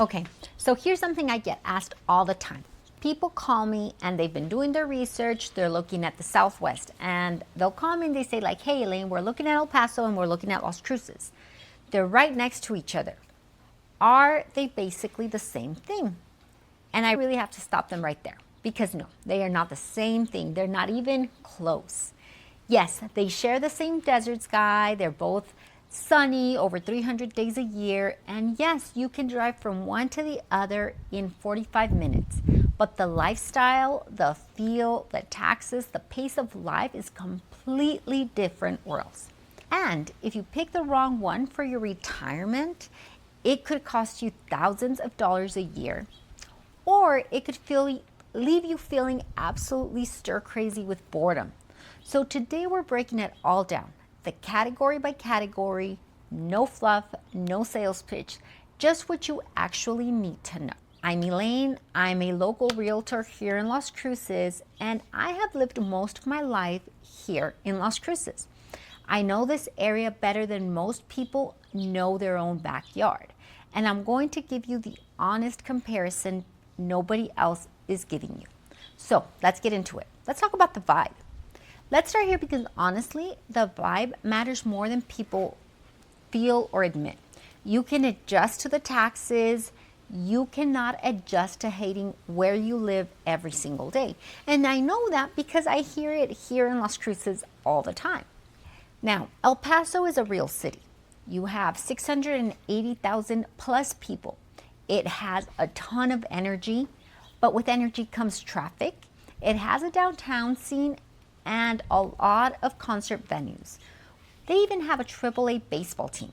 Okay, so here's something I get asked all the time. People call me and they've been doing their research, they're looking at the Southwest, and they'll call me and they say like, hey Elaine, we're looking at El Paso and we're looking at Las Cruces. They're right next to each other. Are they basically the same thing? And I really have to stop them right there because no, they are not the same thing. They're not even close. Yes, they share the same desert sky. They're both sunny over 300 days a year. And yes, you can drive from one to the other in 45 minutes. But the lifestyle, the feel, the taxes, the pace of life is completely different worlds. And if you pick the wrong one for your retirement, it could cost you thousands of dollars a year, or it could leave you feeling absolutely stir crazy with boredom. So today we're breaking it all down, the category by category, no fluff, no sales pitch, just what you actually need to know. I'm Elaine, I'm a local realtor here in Las Cruces, and I have lived most of my life here in Las Cruces. I know this area better than most people know their own backyard, and I'm going to give you the honest comparison nobody else is giving you. So let's get into it. Let's talk about the vibe. Let's start here because honestly, the vibe matters more than people feel or admit. You can adjust to the taxes. You cannot adjust to hating where you live every single day. And I know that because I hear it here in Las Cruces all the time. Now, El Paso is a real city. You have 680,000 plus people. It has a ton of energy, but with energy comes traffic. It has a downtown scene and a lot of concert venues. They even have a AAA baseball team,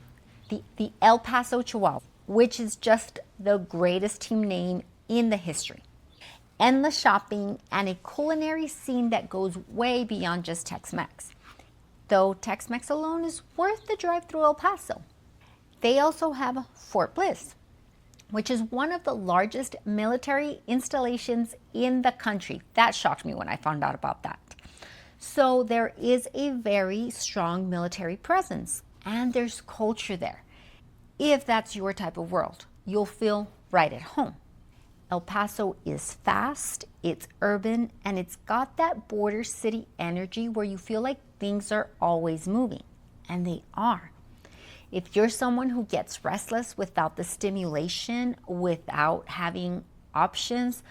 the El Paso Chihuahua, which is just the greatest team name in the history. Endless shopping and a culinary scene that goes way beyond just Tex-Mex. Though Tex-Mex alone is worth the drive through El Paso. They also have Fort Bliss, which is one of the largest military installations in the country. That shocked me when I found out about that. So there is a very strong military presence and there's culture there. If that's your type of world, you'll feel right at home. El Paso is fast, it's urban, and it's got that border city energy where you feel like things are always moving, and they are. If you're someone who gets restless without the stimulation, without having options,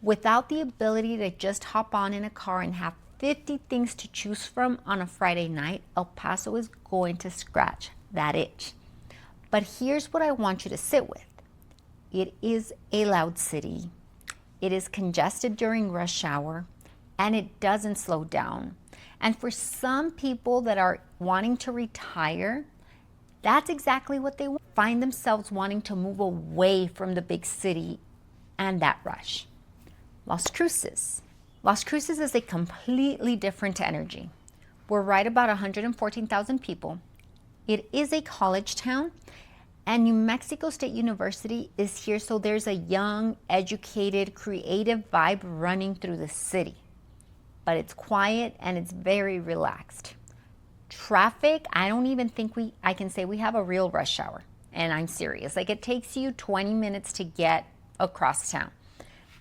without the ability to just hop on in a car and have 50 things to choose from on a Friday night, El Paso is going to scratch that itch. But here's what I want you to sit with. It is a loud city. It is congested during rush hour, and it doesn't slow down. And for some people that are wanting to retire, that's exactly what they want. Find themselves wanting to move away from the big city and that rush. Las Cruces. Las Cruces is a completely different energy. We're right about 114,000 people. It is a college town, and New Mexico State University is here, so there's a young, educated, creative vibe running through the city. But it's quiet and it's very relaxed. Traffic, I don't even think I can say we have a real rush hour, and I'm serious. Like, it takes you 20 minutes to get across town.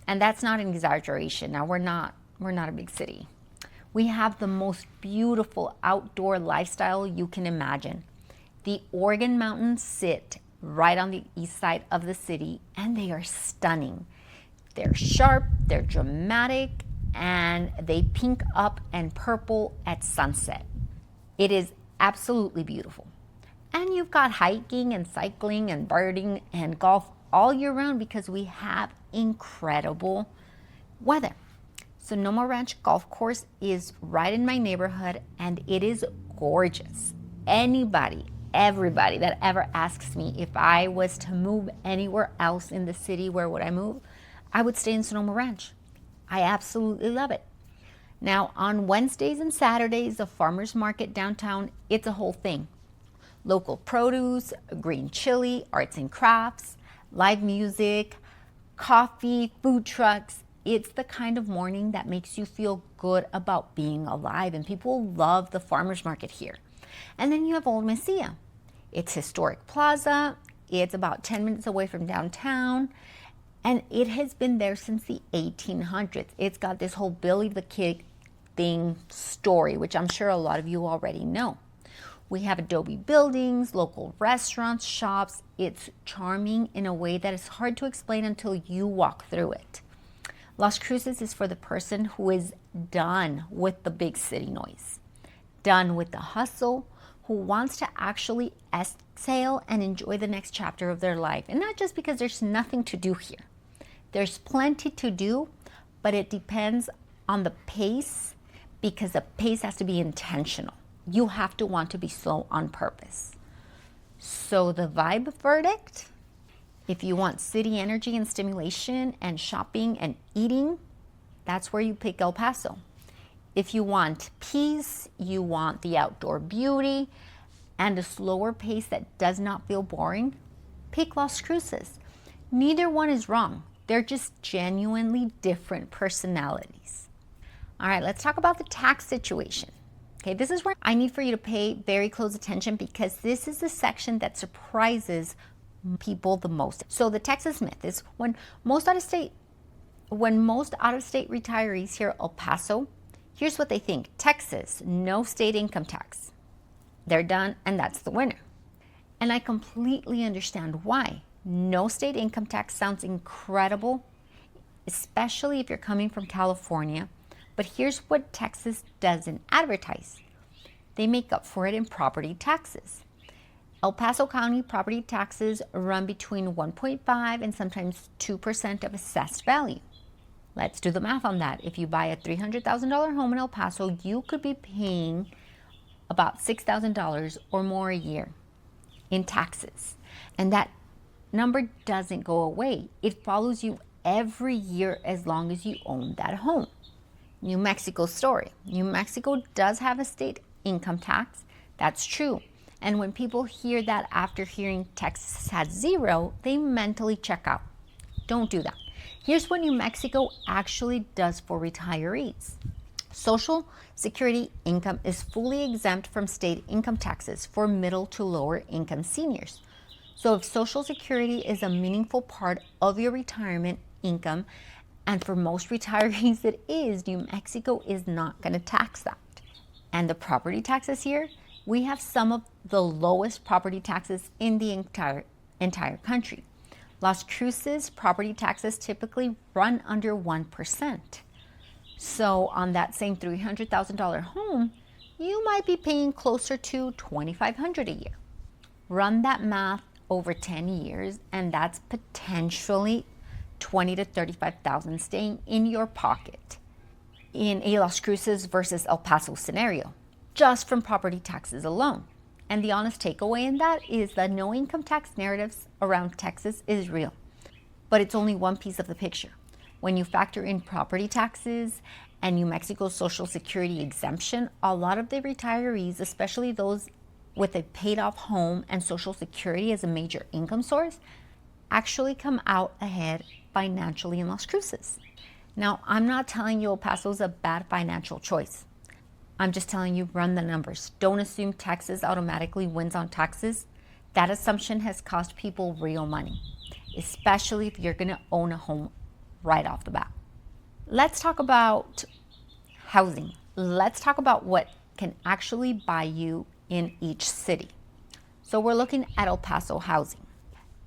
And that's not an exaggeration. Now, we're not a big city. We have the most beautiful outdoor lifestyle you can imagine. The Organ Mountains sit right on the east side of the city, and they are stunning. They're sharp, they're dramatic, and they pink up and purple at sunset. It is absolutely beautiful. And you've got hiking and cycling and birding and golf all year round because we have incredible weather. Sonoma Ranch Golf Course is right in my neighborhood, and it is gorgeous. Everybody that ever asks me if I was to move anywhere else in the city, where would I move? I would stay in Sonoma Ranch. I absolutely love it. Now, on Wednesdays and Saturdays, the farmers market downtown, it's a whole thing. Local produce, green chili, arts and crafts, live music, coffee, food trucks. It's the kind of morning that makes you feel good about being alive, and people love the farmers market here. And then you have Old Mesilla. It's historic plaza, It's about 10 minutes away from downtown. And it has been there since the 1800s. It's got this whole Billy the Kid thing story, which I'm sure a lot of you already know. We have adobe buildings, local restaurants, shops. It's charming in a way that is hard to explain until you walk through it. Las Cruces is for the person who is done with the big city noise, done with the hustle, who wants to actually exhale and enjoy the next chapter of their life. And not just because there's nothing to do here. There's plenty to do, but it depends on the pace, because the pace has to be intentional. You have to want to be slow on purpose. So the vibe verdict, if you want city energy and stimulation and shopping and eating, that's where you pick El Paso. If you want peace, you want the outdoor beauty and a slower pace that does not feel boring, pick Las Cruces. Neither one is wrong. They're just genuinely different personalities. All right, let's talk about the tax situation. Okay, this is where I need for you to pay very close attention, because this is the section that surprises people the most. So the Texas myth is when most out-of-state retirees hear El Paso, here's what they think: Texas, no state income tax. They're done, and that's the winner. And I completely understand why. No state income tax sounds incredible, especially if you're coming from California. But here's what Texas doesn't advertise. They make up for it in property taxes. El Paso County property taxes run between 1.5 and sometimes 2% of assessed value. Let's do the math on that. If you buy a $300,000 home in El Paso, you could be paying about $6,000 or more a year in taxes. And that number doesn't go away. It follows you every year as long as you own that home. New Mexico story. New Mexico does have a state income tax. That's true. And when people hear that after hearing Texas has zero, they mentally check out. Don't do that. Here's what New Mexico actually does for retirees. Social Security income is fully exempt from state income taxes for middle to lower income seniors. So if Social Security is a meaningful part of your retirement income, and for most retirees it is, New Mexico is not going to tax that. And the property taxes here, we have some of the lowest property taxes in the entire country. Las Cruces property taxes typically run under 1%. So on that same $300,000 home, you might be paying closer to $2,500 a year. Run that math over 10 years, and that's potentially $20,000 to $35,000 staying in your pocket in a Las Cruces versus El Paso scenario, just from property taxes alone. And the honest takeaway in that is that no income tax narratives around Texas is real, but it's only one piece of the picture. When you factor in property taxes and New Mexico's Social Security exemption, a lot of the retirees, especially those with a paid off home and Social Security as a major income source, actually come out ahead financially in Las Cruces. Now, I'm not telling you El Paso is a bad financial choice. I'm just telling you, run the numbers. Don't assume Texas automatically wins on taxes. That assumption has cost people real money, especially if you're gonna own a home right off the bat. Let's talk about housing. Let's talk about what can actually buy you in each city. So we're looking at El Paso housing.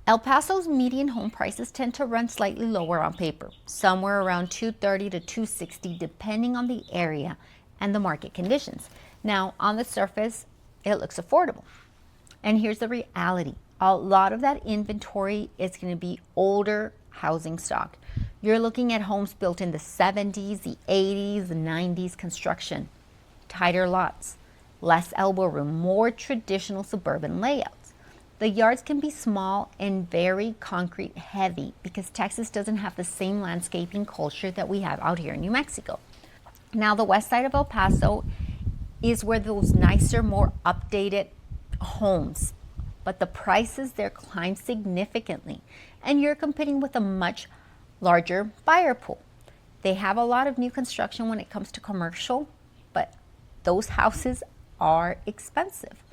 El Paso's median home prices tend to run slightly lower on paper, somewhere around $230,000 to $260,000, depending on the area and the market conditions. Now, on the surface, it looks affordable. And here's the reality. A lot of that inventory is going to be older housing stock. You're looking at homes built in the 70s, the 80s, the 90s construction, tighter lots, less elbow room, more traditional suburban layouts. The yards can be small and very concrete heavy because Texas doesn't have the same landscaping culture that we have out here in New Mexico. Now, the west side of El Paso is where those nicer, more updated homes, but the prices there climb significantly, and you're competing with a much larger buyer pool. They have a lot of new construction when it comes to commercial, but those houses are expensive.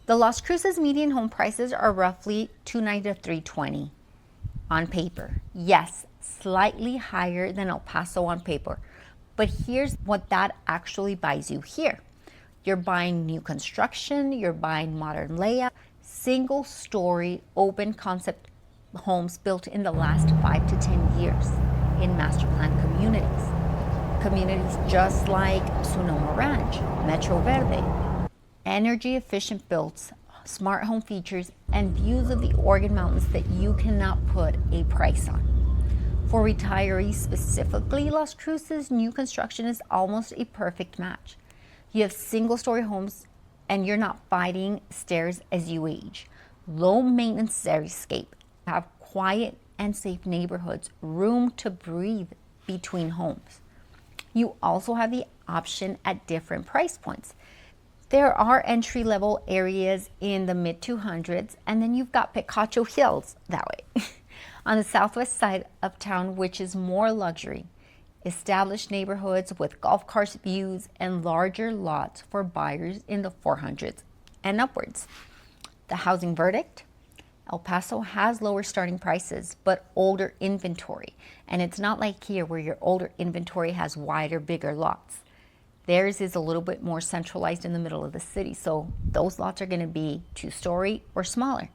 The Las Cruces median home prices are roughly $290 to $320 on paper. Yes, slightly higher than El Paso on paper, but here's what that actually buys you here. You're buying new construction, you're buying modern layout, single story open concept homes built in the last 5 to 10 years in master plan communities. Communities just like Sonoma Ranch, Metro Verde. Energy efficient builds, smart home features, and views of the Oregon mountains that you cannot put a price on. For retirees specifically, Las Cruces new construction is almost a perfect match. You have single story homes and you're not fighting stairs as you age. Low maintenance xeriscape, have quiet and safe neighborhoods, room to breathe between homes. You also have the option at different price points. There are entry-level areas in the mid-200s, and then you've got Picacho Hills that way. On the southwest side of town, which is more luxury, established neighborhoods with golf cart views and larger lots for buyers in the 400s and upwards. The housing verdict? El Paso has lower starting prices, but older inventory. And it's not like here where your older inventory has wider, bigger lots. Theirs is a little bit more centralized in the middle of the city, so those lots are going to be 2-story or smaller.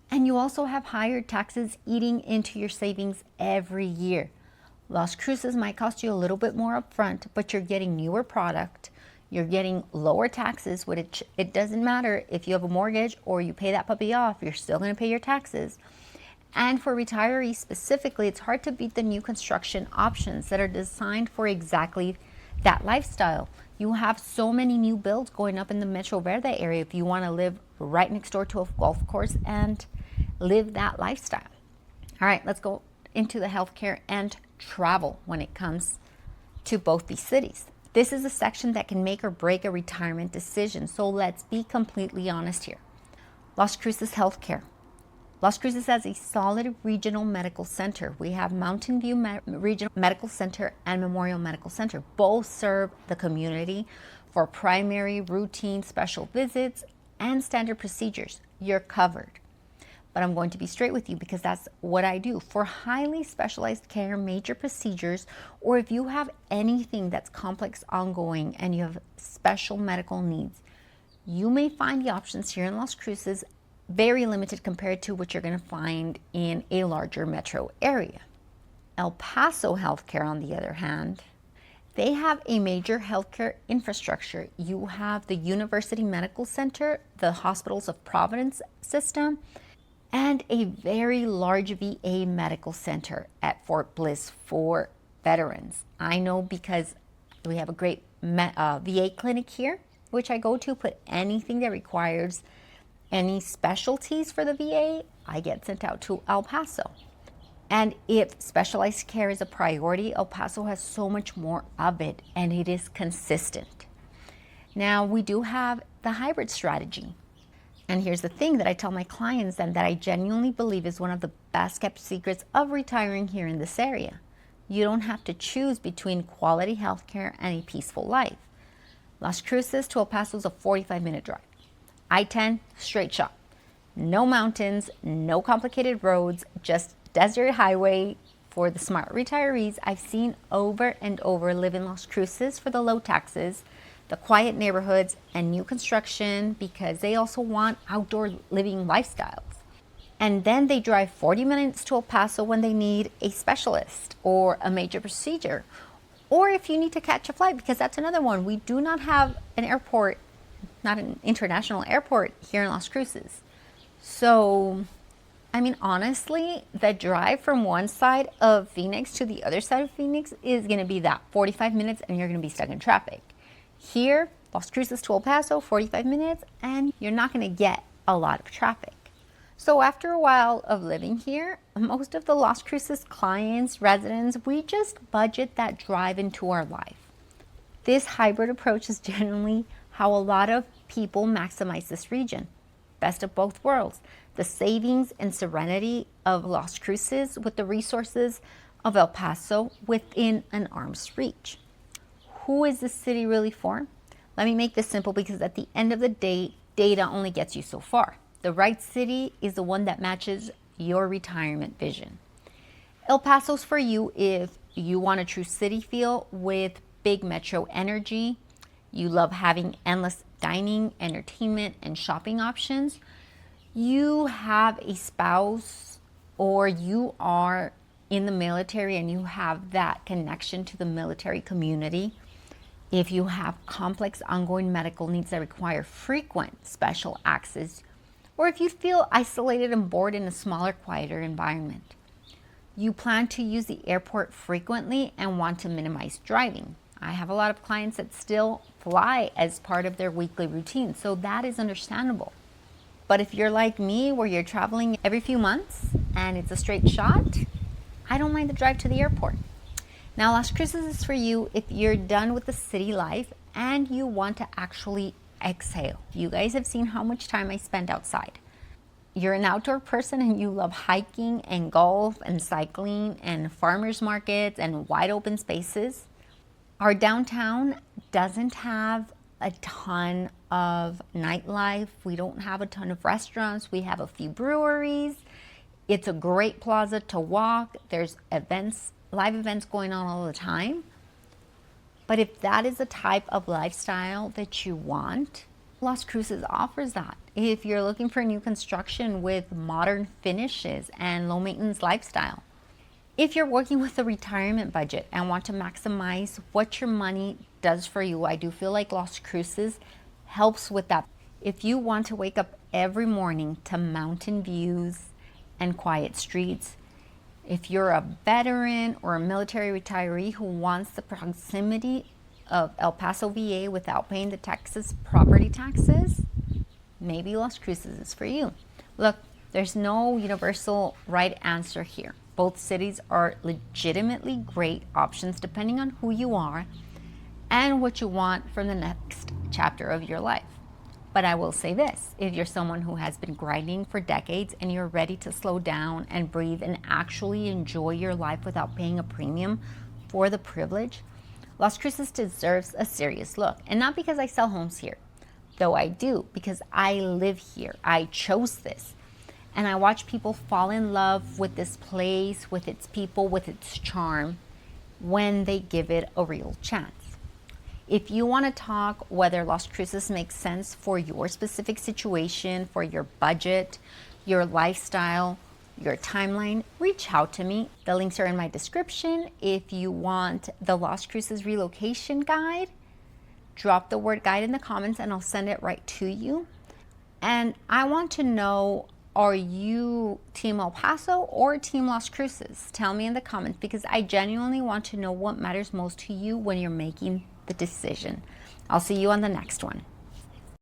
And you also have higher taxes eating into your savings every year. Las Cruces might cost you a little bit more upfront, but you're getting newer product, you're getting lower taxes, which it doesn't matter if you have a mortgage or you pay that puppy off, you're still going to pay your taxes. And for retirees specifically, it's hard to beat the new construction options that are designed for exactly that lifestyle. You have so many new builds going up in the Metro Verde area if you want to live right next door to a golf course and live that lifestyle. All right, let's go into the healthcare and travel when it comes to both these cities. This is a section that can make or break a retirement decision, so let's be completely honest here. Las Cruces Healthcare. Las Cruces has a solid regional medical center. We have Mountain View Regional Medical Center and Memorial Medical Center. Both serve the community for primary, routine, special visits, and standard procedures. You're covered. But I'm going to be straight with you because that's what I do. For highly specialized care, major procedures, or if you have anything that's complex ongoing and you have special medical needs, you may find the options here in Las Cruces very limited compared to what you're going to find in a larger metro area. El Paso Healthcare, on the other hand, they have a major healthcare infrastructure. You have the University Medical Center, the Hospitals of Providence system, and a very large VA medical center at Fort Bliss for veterans. I know because we have a great VA clinic here, which I go to, but anything that requires any specialties for the VA, I get sent out to El Paso. And if specialized care is a priority, El Paso has so much more of it, and it is consistent. Now, we do have the hybrid strategy. And here's the thing that I tell my clients and that I genuinely believe is one of the best kept secrets of retiring here in this area. You don't have to choose between quality healthcare and a peaceful life. Las Cruces to El Paso is a 45-minute drive. I-10, straight shot. No mountains, no complicated roads, just desert highway for the smart retirees I've seen over and over live in Las Cruces for the low taxes, the quiet neighborhoods, and new construction because they also want outdoor living lifestyles. And then they drive 40 minutes to El Paso when they need a specialist or a major procedure. Or if you need to catch a flight, because that's another one. We do not have an airport, not an international airport here in Las Cruces. So, I mean, honestly, the drive from one side of Phoenix to the other side of Phoenix is going to be that 45 minutes and you're going to be stuck in traffic. Here, Las Cruces to El Paso, 45 minutes, and you're not going to get a lot of traffic. So after a while of living here, most of the Las Cruces clients, residents, we just budget that drive into our life. This hybrid approach is generally how a lot of people maximize this region. Best of both worlds. The savings and serenity of Las Cruces with the resources of El Paso within an arm's reach. Who is this city really for? Let me make this simple because at the end of the day, data only gets you so far. The right city is the one that matches your retirement vision. El Paso's for you if you want a true city feel with big metro energy. You love having endless dining, entertainment, and shopping options. You have a spouse or you are in the military and you have that connection to the military community. If you have complex ongoing medical needs that require frequent special access, or if you feel isolated and bored in a smaller, quieter environment. You plan to use the airport frequently and want to minimize driving. I have a lot of clients that still fly as part of their weekly routine, so that is understandable. But if you're like me, where you're traveling every few months and it's a straight shot, I don't mind the drive to the airport. Now, Las Cruces is for you if you're done with the city life and you want to actually exhale. You guys have seen how much time I spend outside. You're an outdoor person and you love hiking and golf and cycling and farmers markets and wide open spaces. Our downtown doesn't have a ton of nightlife. We don't have a ton of restaurants. We have a few breweries. It's a great plaza to walk. There's events, live events going on all the time. But if that is the type of lifestyle that you want, Las Cruces offers that. If you're looking for new construction with modern finishes and low maintenance lifestyle. If you're working with a retirement budget and want to maximize what your money does for you, I do feel like Las Cruces helps with that. If you want to wake up every morning to mountain views and quiet streets, if you're a veteran or a military retiree who wants the proximity of El Paso, VA without paying the Texas property taxes, maybe Las Cruces is for you. Look, there's no universal right answer here. Both cities are legitimately great options depending on who you are and what you want from the next chapter of your life. But I will say this, if you're someone who has been grinding for decades and you're ready to slow down and breathe and actually enjoy your life without paying a premium for the privilege, Las Cruces deserves a serious look. And not because I sell homes here, though I do, because I live here. I chose this. And I watch people fall in love with this place, with its people, with its charm, when they give it a real chance. If you want to talk whether Las Cruces makes sense for your specific situation, for your budget, your lifestyle, your timeline, reach out to me. The links are in my description. If you want the Las Cruces relocation guide, drop the word guide in the comments and I'll send it right to you. And I want to know, are you Team El Paso or Team Las Cruces? Tell me in the comments because I genuinely want to know what matters most to you when you're making the decision. I'll see you on the next one.